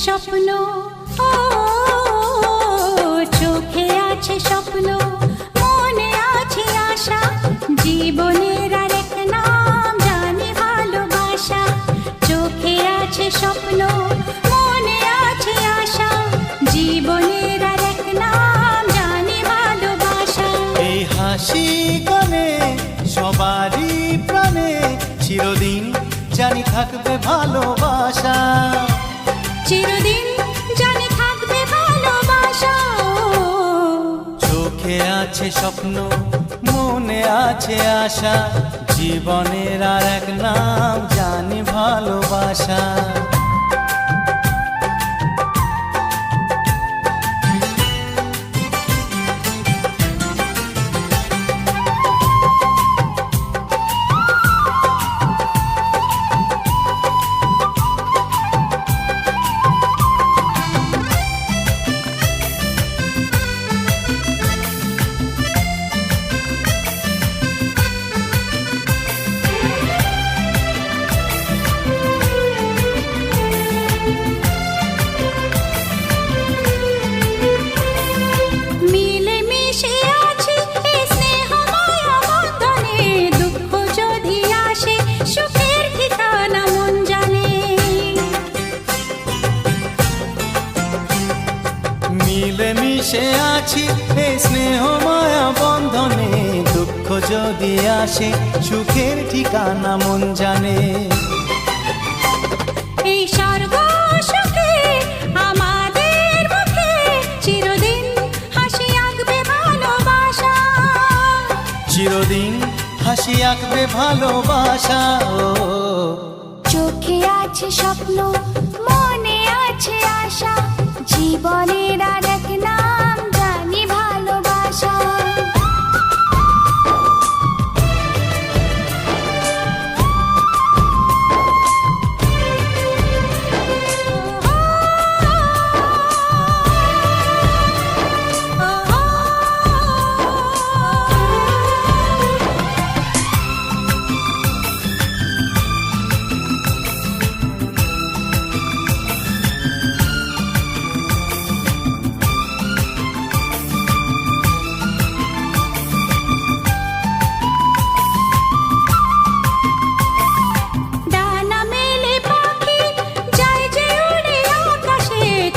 স্বপ্ন, ও চোখে আছে স্বপ্ন, মনে আছে আশা, জীবনের আরেক নাম জানি ভালোবাসা। চোখে আছে স্বপ্ন, মনে আছে আশা, জীবনের আরেক নাম জানি ভালোবাসা। এই হাসি গানে সবারই প্রাণে চিরদিন জানি থাকবে ভালোবাসা, চিরদিন জানি থাকবে ভালোবাসা। চোখে আছে স্বপ্ন, মনে আছে আশা, জীবনের আর এক নাম জানি ভালোবাসা। মিলেমিশে আছি এই স্নেহ মায়া বন্ধনে, দুঃখ যদি আসে সুখের ঠিকানা মন জানে। এই স্বর্গ সুখে আমাদের মুখে চিরদিন হাসি আঁকবে ভালোবাসা, চিরদিন হাসি আঁকবে ভালোবাসা। চোখে আছে স্বপ্ন, মনে আছে আশা, জীবনের আরেক নাম জানি ভালোবাসা।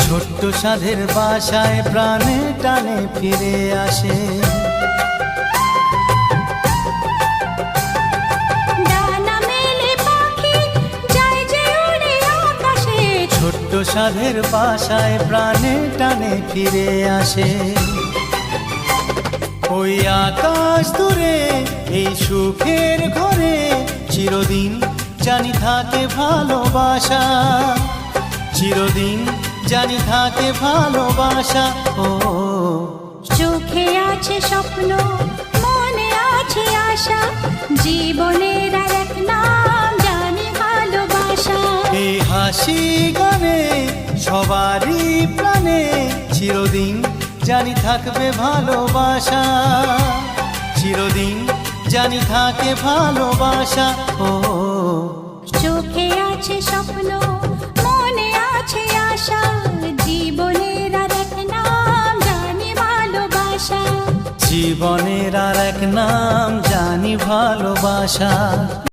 ছোট্ট সাধের বাসায় প্রাণে টানে ফিরে আসে, ডানা মেলে পাখি যায় যে উড়ে আকাশে। ছোট্ট সাধের বাসায় প্রাণে টানে ফিরে আসে। ওই আকাশ দূরে এই সুখের ঘরে চিরদিন জানি থাকে ভালোবাসা, চিরদিন জানি থাকে ভালোবাসা। চোখে আছে স্বপ্ন, মনে আছে আশা, জীবনের আরেক নাম জানি ভালোবাসা। এই হাসি গানে সবারই প্রাণে চিরদিন জানি থাকবে ভালোবাসা, চিরদিন জানি থাকে ভালোবাসা। চোখে আছে স্বপ্ন, মনে আছে আশা, জীবনের আরেক নাম জানি ভালোবাসা, জীবনের আর এক নাম জানি ভালোবাসা।